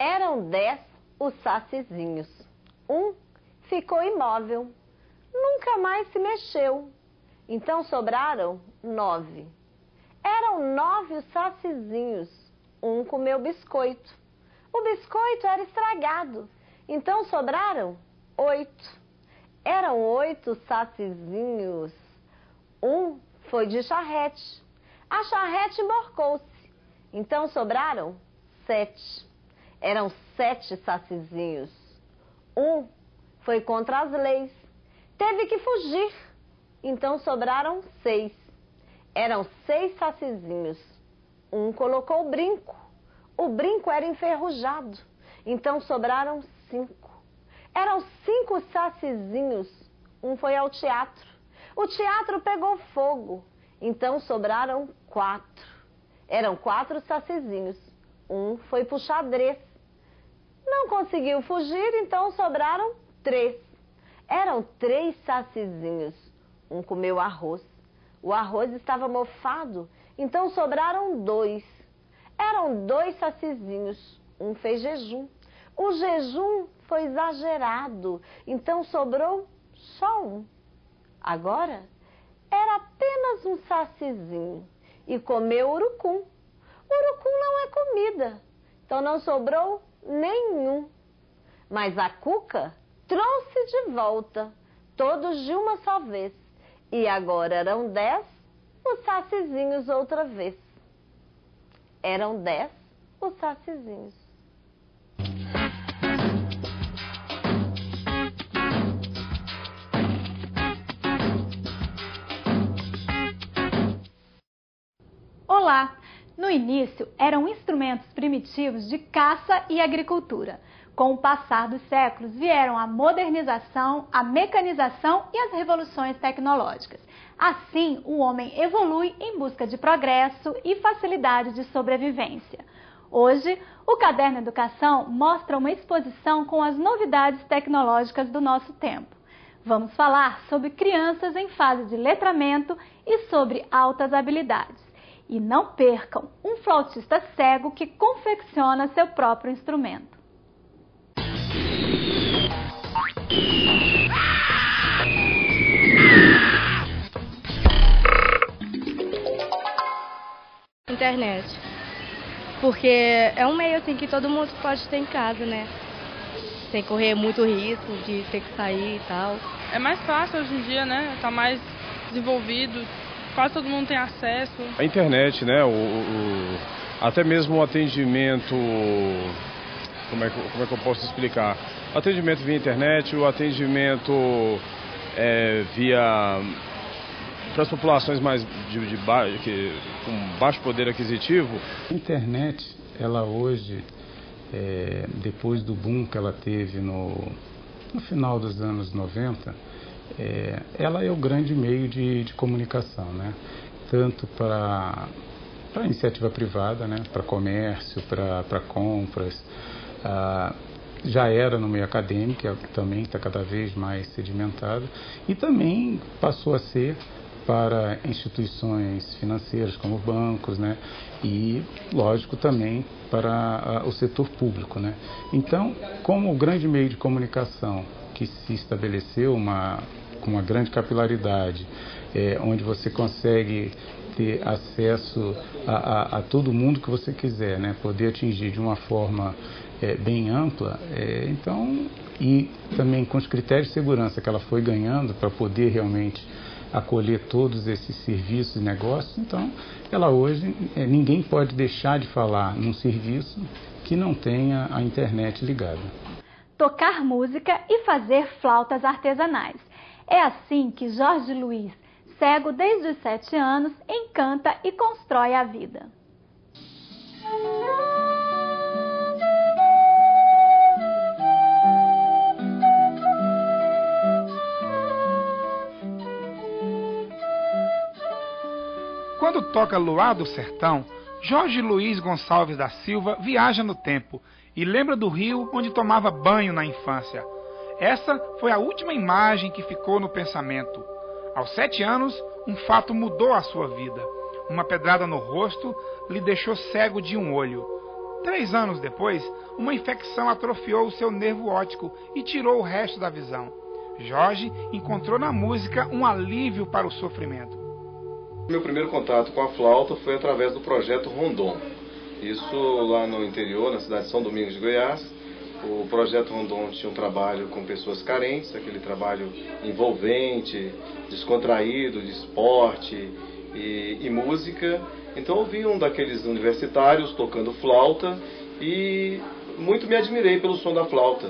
Eram 10 os sacizinhos. Um ficou imóvel, nunca mais se mexeu. Então sobraram 9. Eram 9 os sacizinhos. Um comeu biscoito. O biscoito era estragado. Então sobraram 8. Eram 8 sacizinhos. Um foi de charrete. A charrete emborcou-se. Então sobraram 7. Eram 7 sacizinhos. Um foi contra as leis. Teve que fugir. Então sobraram 6. Eram 6 sacizinhos. Um colocou brinco. O brinco era enferrujado. Então sobraram 5. Eram 5 sacizinhos. Um foi ao teatro. O teatro pegou fogo. Então sobraram 4. Eram 4 sacizinhos. Um foi pro xadrez. Não conseguiu fugir, então sobraram 3. Eram 3 sacizinhos. Um comeu arroz. O arroz estava mofado, então sobraram 2. Eram 2 sacizinhos. Um fez jejum. O jejum foi exagerado, então sobrou só 1. Agora, era apenas um sacizinho e comeu urucum. Urucum não é comida, então não sobrou nenhum. Mas a cuca trouxe de volta, todos de uma só vez. E agora eram 10 os sacizinhos outra vez. Eram 10 os sacizinhos. Olá! No início, eram instrumentos primitivos de caça e agricultura. Com o passar dos séculos, vieram a modernização, a mecanização e as revoluções tecnológicas. Assim, o homem evolui em busca de progresso e facilidade de sobrevivência. Hoje, o Caderno Educação mostra uma exposição com as novidades tecnológicas do nosso tempo. Vamos falar sobre crianças em fase de letramento e sobre altas habilidades. E não percam, um flautista cego que confecciona seu próprio instrumento. Internet. Porque é um meio assim que todo mundo pode ter em casa, né? Sem correr muito risco de ter que sair e tal. É mais fácil hoje em dia, né? Tá mais desenvolvido. Quase todo mundo tem acesso. A internet, né? Até mesmo o atendimento, como é que eu posso explicar? O atendimento via internet, o atendimento via para as populações mais com baixo poder aquisitivo. A internet, ela hoje, depois do boom que ela teve no final dos anos 90, ela é o grande meio de comunicação, né? Tanto para iniciativa privada, né? Para comércio, para compras, já era no meio acadêmico, que também está cada vez mais sedimentado, e também passou a ser para instituições financeiras como bancos, né? E, lógico, também para o setor público, né? Então, como o grande meio de comunicação que se estabeleceu com uma grande capilaridade, onde você consegue ter acesso a todo mundo que você quiser, né? Poder atingir de uma forma bem ampla, então, e também com os critérios de segurança que ela foi ganhando para poder realmente acolher todos esses serviços e negócios, então ela hoje, ninguém pode deixar de falar num serviço que não tenha a internet ligada. Tocar música e fazer flautas artesanais. É assim que Jorge Luiz, cego desde os 7 anos, encanta e constrói a vida. Quando toca Luar do Sertão, Jorge Luiz Gonçalves da Silva viaja no tempo e lembra do rio onde tomava banho na infância. Essa foi a última imagem que ficou no pensamento. Aos 7 anos, um fato mudou a sua vida. Uma pedrada no rosto lhe deixou cego de um olho. 3 anos depois, uma infecção atrofiou o seu nervo óptico e tirou o resto da visão. Jorge encontrou na música um alívio para o sofrimento. Meu primeiro contato com a flauta foi através do projeto Rondon. Isso lá no interior, na cidade de São Domingos de Goiás. O projeto Rondon tinha um trabalho com pessoas carentes, aquele trabalho envolvente, descontraído, de esporte e música. Então eu vi um daqueles universitários tocando flauta e muito me admirei pelo som da flauta.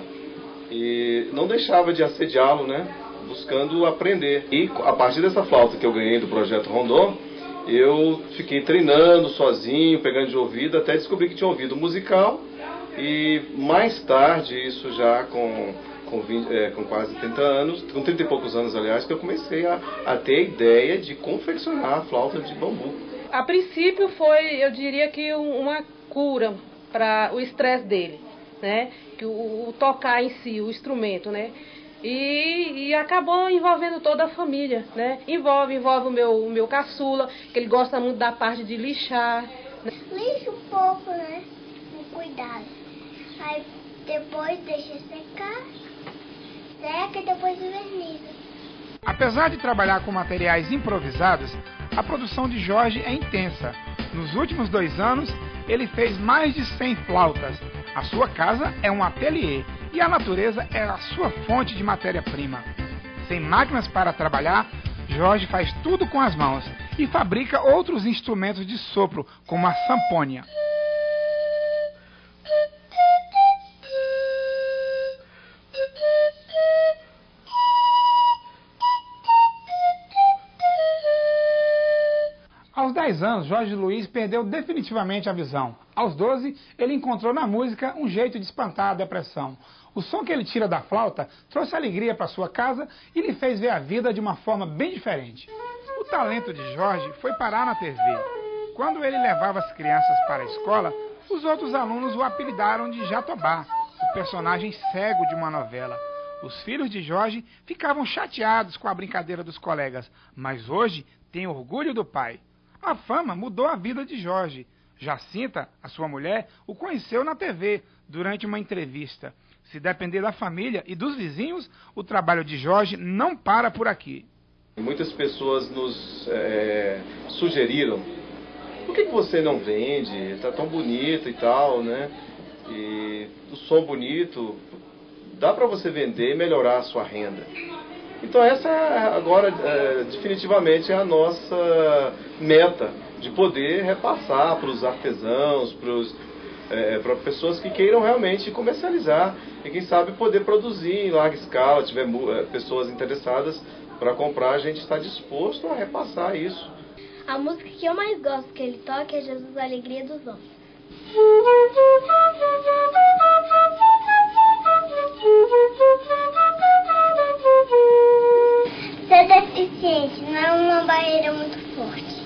E não deixava de assediá-lo, né? Buscando aprender. E a partir dessa flauta que eu ganhei do projeto Rondon, eu fiquei treinando sozinho, pegando de ouvido, até descobri que tinha ouvido musical. E mais tarde, isso já com quase 30 anos, com 30 e poucos anos, aliás, que eu comecei a ter a ideia de confeccionar a flauta de bambu. A princípio foi, eu diria que uma cura para o estresse dele, né? Que o tocar em si, o instrumento, né? E acabou envolvendo toda a família, né? Envolve o meu caçula, que ele gosta muito da parte de lixar. Né? Lixa um pouco, né? Com cuidado. Aí depois deixa secar, seca e depois verniza. Apesar de trabalhar com materiais improvisados, a produção de Jorge é intensa. Nos últimos 2 anos, ele fez mais de 100 flautas. A sua casa é um ateliê e a natureza é a sua fonte de matéria-prima. Sem máquinas para trabalhar, Jorge faz tudo com as mãos e fabrica outros instrumentos de sopro, como a sanfônia. Aos 10 anos, Jorge Luiz perdeu definitivamente a visão. Aos 12, ele encontrou na música um jeito de espantar a depressão. O som que ele tira da flauta trouxe alegria para sua casa e lhe fez ver a vida de uma forma bem diferente. O talento de Jorge foi parar na TV. Quando ele levava as crianças para a escola, os outros alunos o apelidaram de Jatobá, o personagem cego de uma novela. Os filhos de Jorge ficavam chateados com a brincadeira dos colegas, mas hoje têm orgulho do pai. A fama mudou a vida de Jorge. Jacinta, a sua mulher, o conheceu na TV durante uma entrevista. Se depender da família e dos vizinhos, o trabalho de Jorge não para por aqui. Muitas pessoas nos sugeriram: por que você não vende? Está tão bonito e tal, né? E o som bonito, dá para você vender e melhorar a sua renda. Então essa agora definitivamente é a nossa meta, de poder repassar para os artesãos, para pessoas que queiram realmente comercializar e quem sabe poder produzir em larga escala, tiver pessoas interessadas para comprar, a gente está disposto a repassar isso. A música que eu mais gosto que ele toca é Jesus, a Alegria dos Homens. Ser deficiente não é uma barreira muito forte.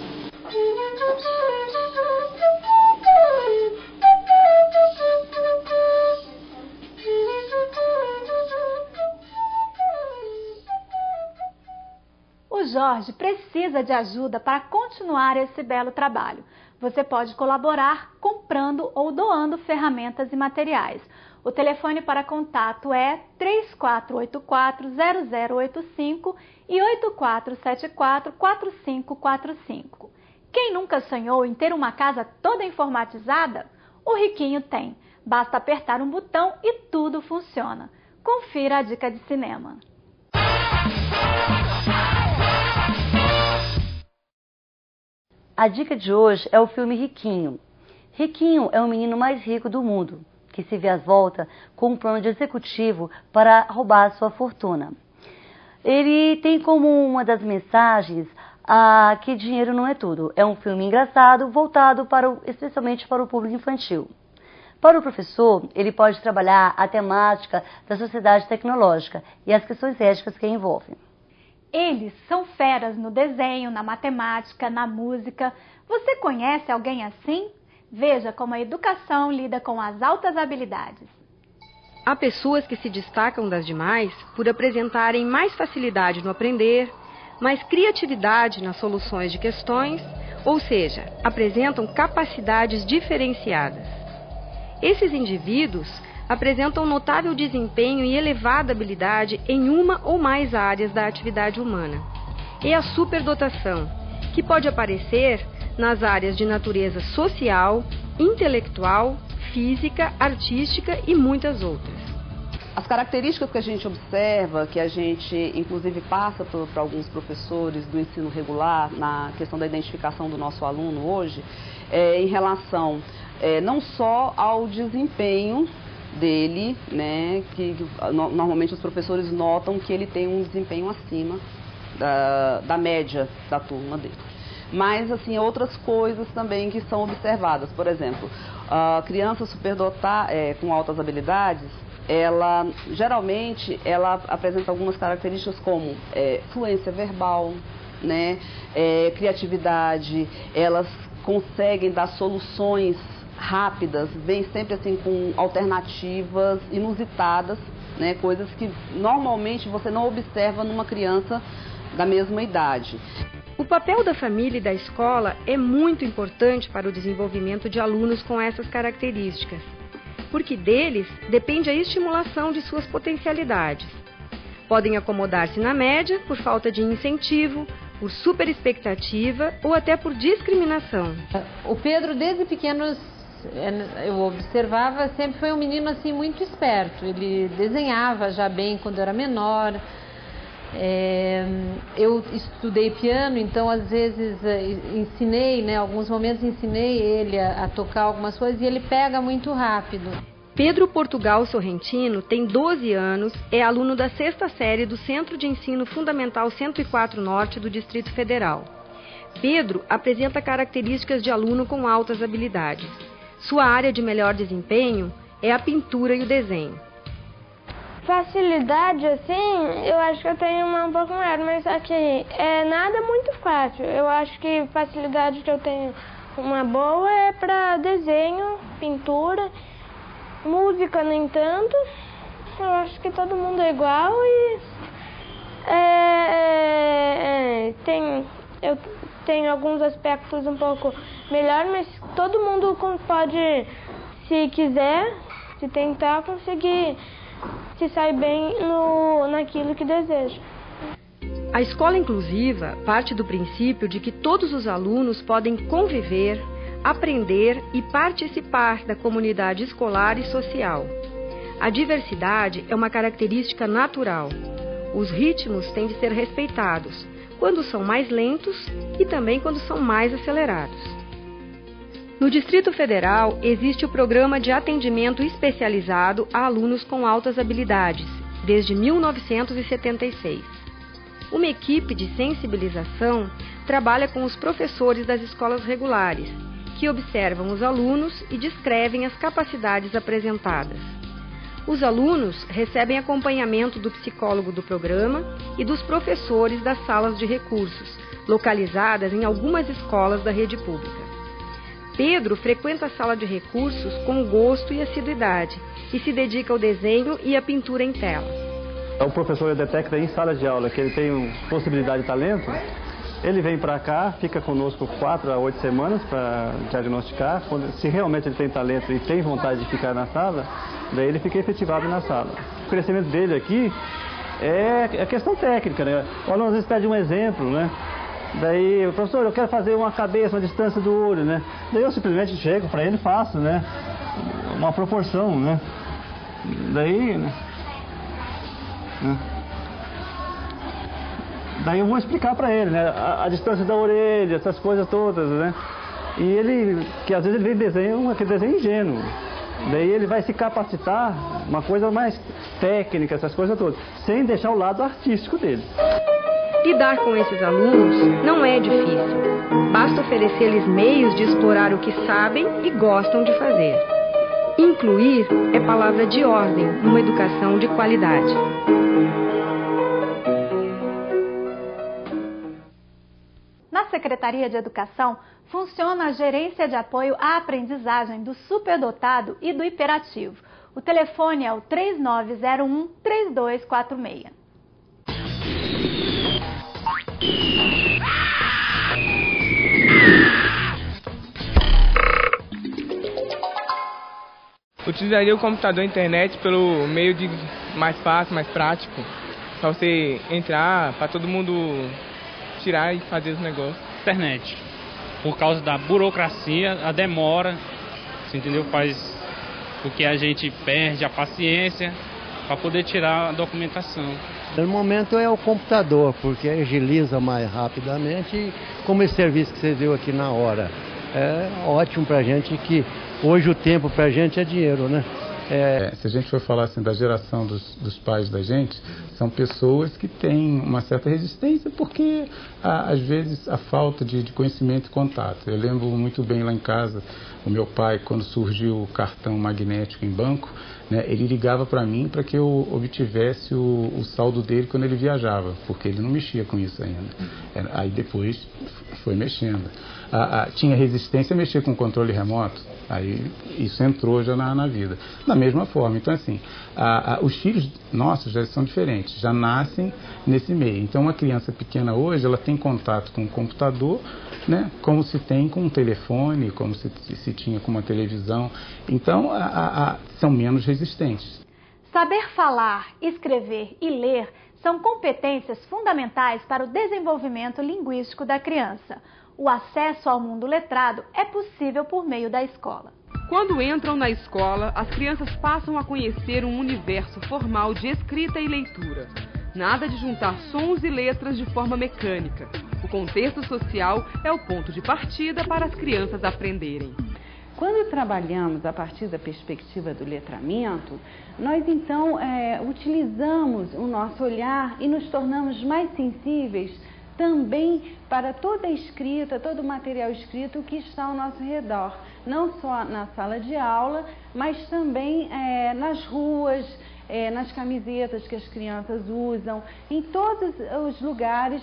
O Jorge precisa de ajuda para continuar esse belo trabalho. Você pode colaborar comprando ou doando ferramentas e materiais. O telefone para contato é 3484-0085 e 8474-4545. Quem nunca sonhou em ter uma casa toda informatizada? O Riquinho tem. Basta apertar um botão e tudo funciona. Confira a dica de cinema. A dica de hoje é o filme Riquinho. Riquinho é o menino mais rico do mundo, que se vê às voltas com um plano de executivo para roubar sua fortuna. Ele tem como uma das mensagens que dinheiro não é tudo. É um filme engraçado, voltado especialmente para o público infantil. Para o professor, ele pode trabalhar a temática da sociedade tecnológica e as questões éticas que envolvem. Eles são feras no desenho, na matemática, na música. Você conhece alguém assim? Veja como a educação lida com as altas habilidades. Há pessoas que se destacam das demais por apresentarem mais facilidade no aprender, mais criatividade nas soluções de questões, ou seja, apresentam capacidades diferenciadas. Esses indivíduos apresentam notável desempenho e elevada habilidade em uma ou mais áreas da atividade humana. É a superdotação, que pode aparecer nas áreas de natureza social, intelectual, física, artística e muitas outras. As características que a gente observa, que a gente inclusive passa para alguns professores do ensino regular na questão da identificação do nosso aluno hoje, em relação não só ao desempenho dele, né, que normalmente os professores notam que ele tem um desempenho acima da média da turma dele. Mas, assim, outras coisas também que são observadas. Por exemplo, a criança superdotada com altas habilidades, ela geralmente apresenta algumas características como fluência verbal, né, criatividade, elas conseguem dar soluções rápidas, vem sempre assim com alternativas inusitadas, né, coisas que normalmente você não observa numa criança da mesma idade. O papel da família e da escola é muito importante para o desenvolvimento de alunos com essas características, porque deles depende a estimulação de suas potencialidades. Podem acomodar-se na média por falta de incentivo, por superexpectativa ou até por discriminação. O Pedro, desde pequeno, eu observava, sempre foi um menino assim muito esperto. Ele desenhava já bem quando era menor. Eu estudei piano, então às vezes ensinei, né, alguns momentos ensinei ele a tocar algumas coisas e ele pega muito rápido. Pedro Portugal Sorrentino tem 12 anos, é aluno da 6ª série do Centro de Ensino Fundamental 104 Norte do Distrito Federal. Pedro apresenta características de aluno com altas habilidades. Sua área de melhor desempenho é a pintura e o desenho. Facilidade, assim, eu acho que eu tenho um pouco maior, mas aqui nada muito fácil. Eu acho que facilidade que eu tenho uma boa é para desenho, pintura, música nem tanto. Eu acho que todo mundo é igual e eu tenho alguns aspectos um pouco melhor, mas todo mundo pode, se quiser, se tentar, conseguir se sai bem naquilo que deseja. A escola inclusiva parte do princípio de que todos os alunos podem conviver, aprender e participar da comunidade escolar e social. A diversidade é uma característica natural. Os ritmos têm de ser respeitados, quando são mais lentos e também quando são mais acelerados. No Distrito Federal, existe o Programa de Atendimento Especializado a Alunos com Altas Habilidades, desde 1976. Uma equipe de sensibilização trabalha com os professores das escolas regulares, que observam os alunos e descrevem as capacidades apresentadas. Os alunos recebem acompanhamento do psicólogo do programa e dos professores das salas de recursos, localizadas em algumas escolas da rede pública. Pedro frequenta a sala de recursos com gosto e assiduidade e se dedica ao desenho e à pintura em tela. O professor detecta em sala de aula que ele tem possibilidade de talento, ele vem para cá, fica conosco 4 a 8 semanas para diagnosticar. Se realmente ele tem talento e tem vontade de ficar na sala, daí ele fica efetivado na sala. O crescimento dele aqui é questão técnica, né? O aluno às vezes pede um exemplo, né? Daí, professor, eu quero fazer uma cabeça, uma distância do olho, né? Daí eu simplesmente chego para ele e faço, né? Uma proporção, né? Daí, né? Daí eu vou explicar para ele, né? A distância da orelha, essas coisas todas, né? E ele, que às vezes ele vem desenho, aquele desenho ingênuo. Daí ele vai se capacitar, uma coisa mais técnica, essas coisas todas, sem deixar o lado artístico dele. Lidar com esses alunos não é difícil. Basta oferecer-lhes meios de explorar o que sabem e gostam de fazer. Incluir é palavra de ordem numa educação de qualidade. Na Secretaria de Educação, funciona a gerência de apoio à aprendizagem do superdotado e do hiperativo. O telefone é o 3901-3246. utilizaria o computador e a internet pelo meio de mais fácil, mais prático, para você entrar, para todo mundo tirar e fazer os negócios. Internet, por causa da burocracia, a demora, você entendeu? Faz com que a gente perde a paciência para poder tirar a documentação. No momento é o computador, porque agiliza mais rapidamente e como esse serviço que você viu aqui na hora. É ótimo para a gente que hoje o tempo para a gente é dinheiro, né? Se a gente for falar assim da geração dos pais da gente, são pessoas que têm uma certa resistência porque às vezes a falta de conhecimento e contato. Eu lembro muito bem lá em casa, o meu pai, quando surgiu o cartão magnético em banco, né, ele ligava para mim para que eu obtivesse o saldo dele quando ele viajava, porque ele não mexia com isso ainda. Aí depois foi mexendo. Tinha resistência a mexer com controle remoto, aí isso entrou já na vida. Da mesma forma, então assim, os filhos nossos já são diferentes, já nascem nesse meio. Então uma criança pequena hoje, ela tem contato com o computador, né, como se tem com um telefone, como se tinha com uma televisão. Então são menos resistentes. Saber falar, escrever e ler são competências fundamentais para o desenvolvimento linguístico da criança. O acesso ao mundo letrado é possível por meio da escola. Quando entram na escola, as crianças passam a conhecer um universo formal de escrita e leitura. Nada de juntar sons e letras de forma mecânica. O contexto social é o ponto de partida para as crianças aprenderem. Quando trabalhamos a partir da perspectiva do letramento, nós então utilizamos o nosso olhar e nos tornamos mais sensíveis também para toda a escrita, todo o material escrito que está ao nosso redor. Não só na sala de aula, mas também nas ruas, nas camisetas que as crianças usam, em todos os lugares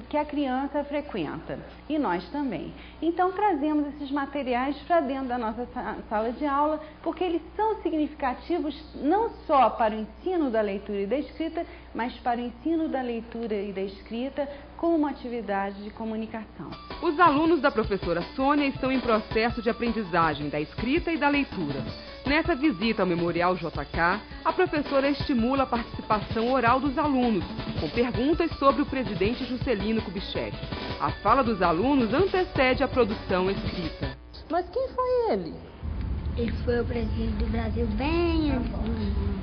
que a criança frequenta. E nós também. Então trazemos esses materiais para dentro da nossa sala de aula, porque eles são significativos não só para o ensino da leitura e da escrita, mas para o ensino da leitura e da escrita como uma atividade de comunicação. Os alunos da professora Sônia estão em processo de aprendizagem da escrita e da leitura. Nessa visita ao Memorial JK, a professora estimula a participação oral dos alunos, com perguntas sobre o presidente Juscelino Kubitschek. A fala dos alunos antecede a produção escrita. Mas quem foi ele? Ele foi o presidente do Brasil bem antes do mundo.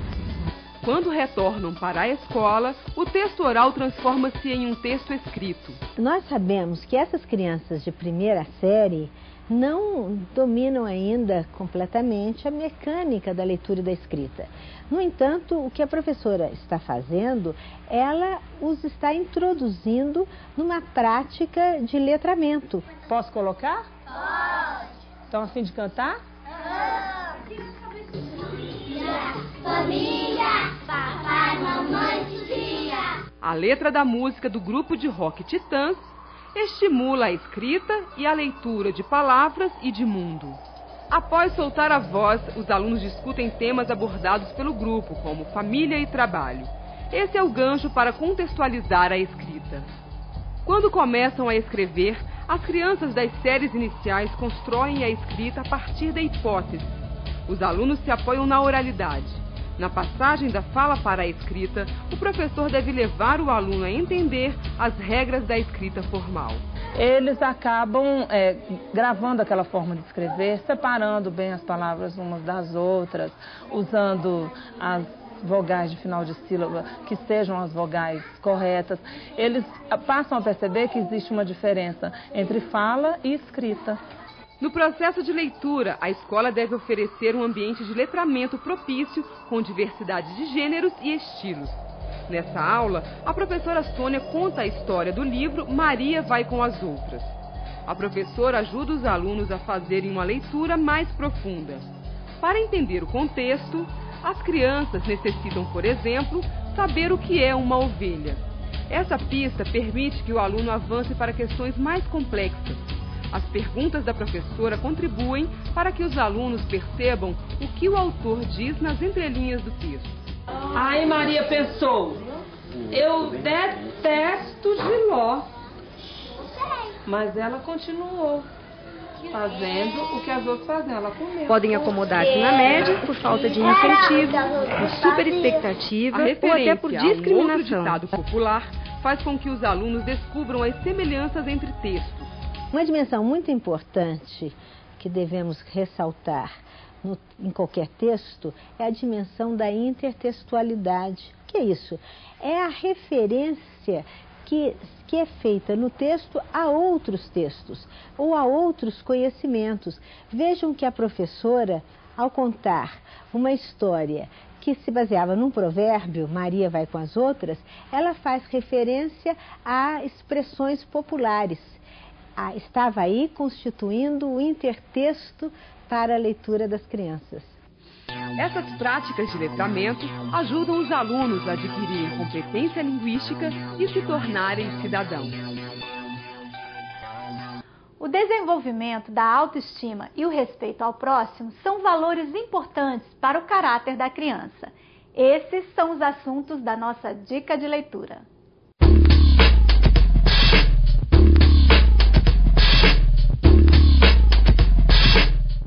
Quando retornam para a escola, o texto oral transforma-se em um texto escrito. Nós sabemos que essas crianças de primeira série não dominam ainda completamente a mecânica da leitura e da escrita. No entanto, o que a professora está fazendo, ela os está introduzindo numa prática de letramento. Posso colocar? Pode. Estão a fim de cantar? Família, papai, mamãe, tia. A letra da música do grupo de rock Titãs estimula a escrita e a leitura de palavras e de mundo. Após soltar a voz, os alunos discutem temas abordados pelo grupo, como família e trabalho. Esse é o gancho para contextualizar a escrita. Quando começam a escrever, as crianças das séries iniciais constroem a escrita a partir da hipótese. Os alunos se apoiam na oralidade. Na passagem da fala para a escrita, o professor deve levar o aluno a entender as regras da escrita formal. Eles acabam gravando aquela forma de escrever, separando bem as palavras umas das outras, usando as vogais de final de sílaba que sejam as vogais corretas. Eles passam a perceber que existe uma diferença entre fala e escrita. No processo de leitura, a escola deve oferecer um ambiente de letramento propício, com diversidade de gêneros e estilos. Nessa aula, a professora Sônia conta a história do livro Maria Vai com as Outras. A professora ajuda os alunos a fazerem uma leitura mais profunda. Para entender o contexto, as crianças necessitam, por exemplo, saber o que é uma ovelha. Essa pista permite que o aluno avance para questões mais complexas. As perguntas da professora contribuem para que os alunos percebam o que o autor diz nas entrelinhas do texto. Aí Maria pensou, eu detesto Giló. Mas ela continuou. fazendo o que as outras fazem. Ela comeu. Podem acomodar-se na média por falta de incentivo, por superexpectativa ou até por discriminação. Um outro ditado popular faz com que os alunos descubram as semelhanças entre textos. Uma dimensão muito importante que devemos ressaltar em qualquer texto é a dimensão da intertextualidade. O que é isso? É a referência que é feita no texto a outros textos ou a outros conhecimentos. Vejam que a professora, ao contar uma história que se baseava num provérbio, Maria vai com as outras, ela faz referência a expressões populares. Estava aí constituindo o intertexto para a leitura das crianças. Essas práticas de letramento ajudam os alunos a adquirirem competência linguística e se tornarem cidadãos. O desenvolvimento da autoestima e o respeito ao próximo são valores importantes para o caráter da criança. Esses são os assuntos da nossa dica de leitura.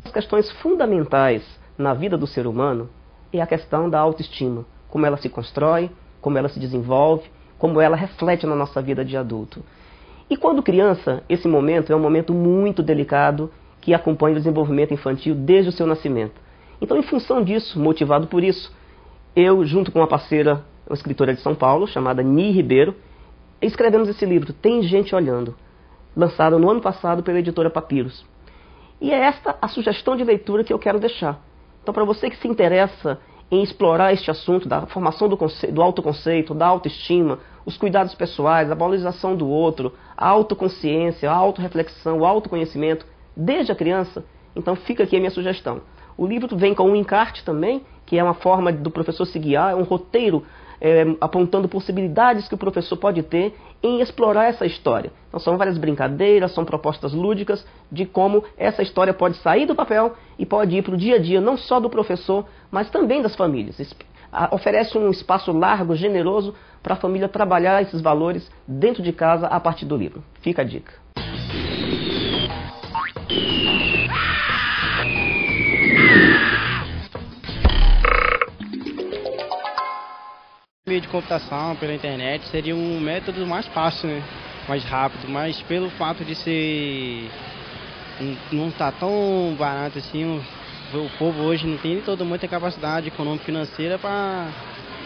As questões fundamentais na vida do ser humano é a questão da autoestima, como ela se constrói, como ela se desenvolve, como ela reflete na nossa vida de adulto. E quando criança, esse momento é um momento muito delicado que acompanha o desenvolvimento infantil desde o seu nascimento. Então, em função disso, motivado por isso, eu, junto com uma parceira, uma escritora de São Paulo, chamada Ni Ribeiro, escrevemos esse livro, Tem Gente Olhando, lançado no ano passado pela editora Papiros. E é esta a sugestão de leitura que eu quero deixar. Então, para você que se interessa em explorar este assunto da formação do autoconceito, da autoestima, os cuidados pessoais, a valorização do outro, a autoconsciência, a autorreflexão, o autoconhecimento, desde a criança, então fica aqui a minha sugestão. O livro vem com um encarte também, que é uma forma do professor se guiar, é um roteiro apontando possibilidades que o professor pode ter em explorar essa história. Então são várias brincadeiras, são propostas lúdicas de como essa história pode sair do papel e pode ir para o dia a dia, não só do professor, mas também das famílias. Oferece um espaço largo, generoso, para a família trabalhar esses valores dentro de casa a partir do livro. Fica a dica. Meio de computação pela internet seria um método mais fácil, né? Mais rápido, mas pelo fato de ser não tá tão barato assim, o povo hoje não tem todo muita capacidade econômica e financeira para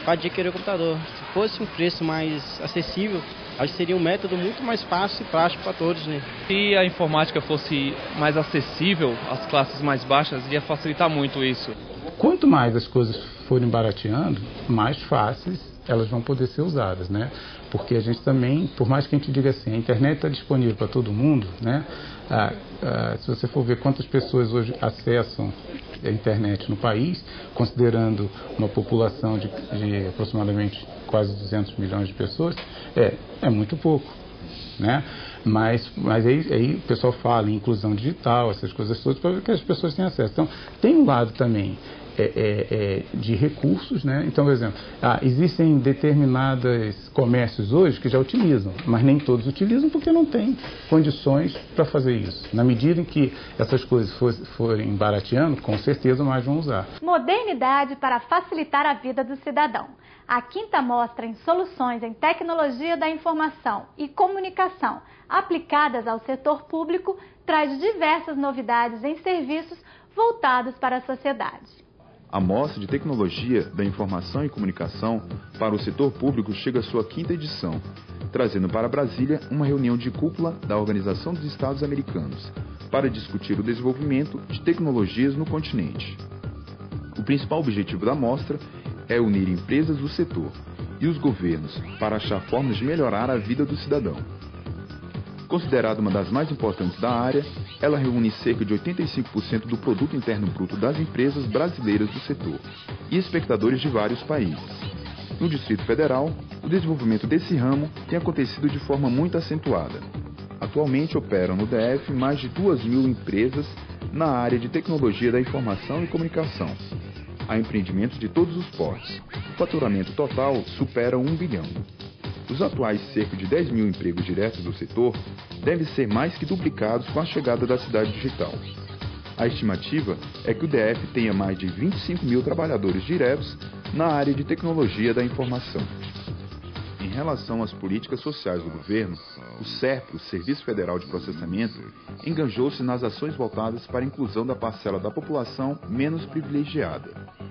adquirir o computador. Se fosse um preço mais acessível, acho que seria um método muito mais fácil e prático para todos, né? Se a informática fosse mais acessível às classes mais baixas, ia facilitar muito isso. Quanto mais as coisas forem barateando, mais fáceis elas vão poder ser usadas, né? Porque a gente também, por mais que a gente diga assim, a internet está disponível para todo mundo, né? Se você for ver quantas pessoas hoje acessam a internet no país, considerando uma população de aproximadamente quase 200 milhões de pessoas, é muito pouco, né? Mas aí o pessoal fala em inclusão digital, essas coisas todas, para que as pessoas tenham acesso. Então, tem um lado também de recursos, né? Então, por exemplo, existem determinados comércios hoje que já utilizam, mas nem todos utilizam porque não tem condições para fazer isso. Na medida em que essas coisas forem barateando, com certeza mais vão usar. Modernidade para facilitar a vida do cidadão. A quinta mostra em soluções em tecnologia da informação e comunicação aplicadas ao setor público traz diversas novidades em serviços voltados para a sociedade. A Mostra de Tecnologia da Informação e Comunicação para o Setor Público chega à sua quinta edição, trazendo para Brasília uma reunião de cúpula da Organização dos Estados Americanos para discutir o desenvolvimento de tecnologias no continente. O principal objetivo da mostra é unir empresas do setor e os governos para achar formas de melhorar a vida do cidadão. Considerada uma das mais importantes da área, ela reúne cerca de 85% do produto interno bruto das empresas brasileiras do setor e espectadores de vários países. No Distrito Federal, o desenvolvimento desse ramo tem acontecido de forma muito acentuada. Atualmente operam no DF mais de 2.000 empresas na área de tecnologia da informação e comunicação. Há empreendimentos de todos os portes. O faturamento total supera 1 bilhão. os atuais cerca de 10 mil empregos diretos do setor devem ser mais que duplicados com a chegada da cidade digital. A estimativa é que o DF tenha mais de 25 mil trabalhadores diretos na área de tecnologia da informação. Em relação às políticas sociais do governo, o SERPRO, Serviço Federal de Processamento, enganjou-se nas ações voltadas para a inclusão da parcela da população menos privilegiada.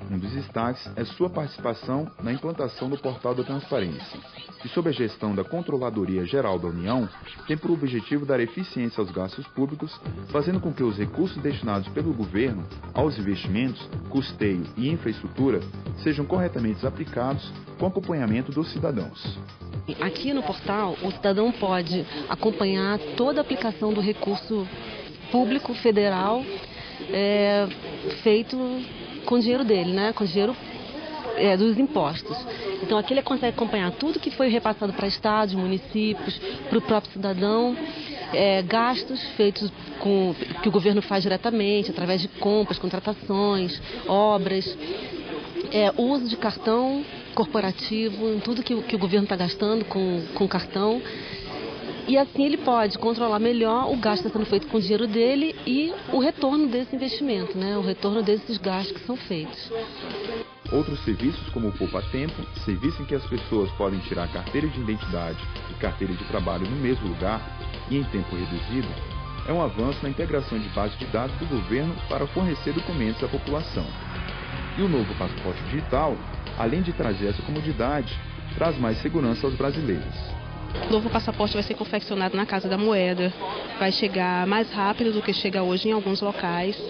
Um dos destaques é sua participação na implantação do Portal da Transparência, que, sob a gestão da Controladoria Geral da União, tem por objetivo dar eficiência aos gastos públicos, fazendo com que os recursos destinados pelo governo aos investimentos, custeio e infraestrutura sejam corretamente aplicados com acompanhamento dos cidadãos. Aqui no portal, o cidadão pode acompanhar toda a aplicação do recurso público federal feito com o dinheiro dele, né? Com o dinheiro dos impostos. Então aqui ele consegue acompanhar tudo que foi repassado para estados, municípios, para o próprio cidadão, gastos feitos que o governo faz diretamente, através de compras, contratações, obras, uso de cartão corporativo, em tudo que o governo está gastando com cartão. E assim ele pode controlar melhor o gasto que está sendo feito com o dinheiro dele e o retorno desse investimento, né? O retorno desses gastos que são feitos. Outros serviços, como o Poupa Tempo, serviço em que as pessoas podem tirar carteira de identidade e carteira de trabalho no mesmo lugar e em tempo reduzido, é um avanço na integração de bases de dados do governo para fornecer documentos à população. E o novo passaporte digital, além de trazer essa comodidade, traz mais segurança aos brasileiros. O novo passaporte vai ser confeccionado na Casa da Moeda, vai chegar mais rápido do que chega hoje em alguns locais.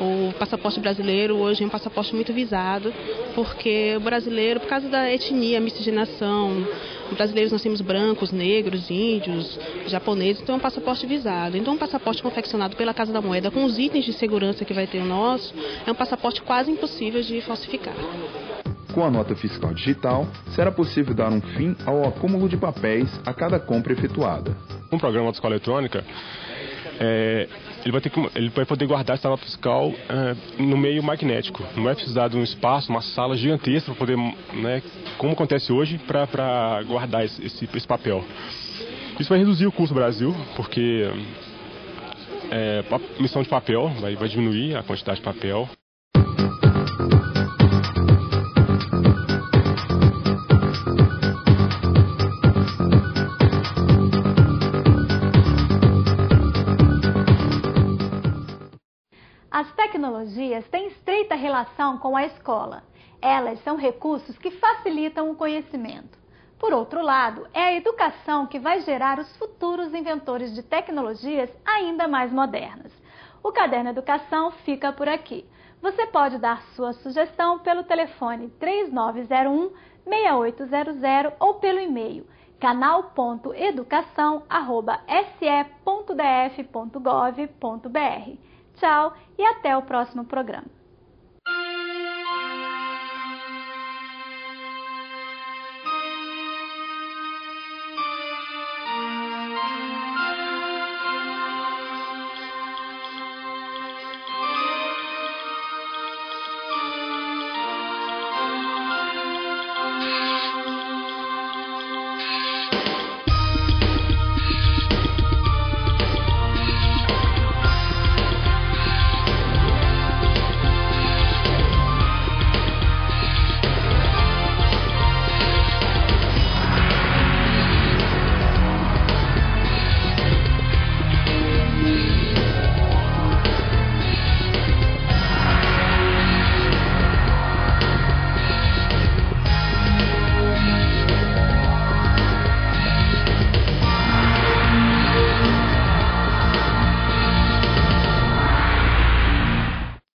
O passaporte brasileiro hoje é um passaporte muito visado, porque o brasileiro, por causa da etnia, miscigenação, brasileiros nós temos brancos, negros, índios, japoneses, então é um passaporte visado. Então um passaporte confeccionado pela Casa da Moeda, com os itens de segurança que vai ter o nosso, é um passaporte quase impossível de falsificar. Com a nota fiscal digital, será possível dar um fim ao acúmulo de papéis a cada compra efetuada. Um programa de escola eletrônica, ele vai poder guardar essa nota fiscal no meio magnético. Não vai precisar de um espaço, uma sala gigantesca para poder, né, como acontece hoje, para guardar esse papel. Isso vai reduzir o custo do Brasil, porque a emissão de papel vai diminuir a quantidade de papel. As tecnologias têm estreita relação com a escola. Elas são recursos que facilitam o conhecimento. Por outro lado, é a educação que vai gerar os futuros inventores de tecnologias ainda mais modernas. O Caderno Educação fica por aqui. Você pode dar sua sugestão pelo telefone 3901-6800 ou pelo e-mail canal.educação@se.df.gov.br. Tchau e até o próximo programa.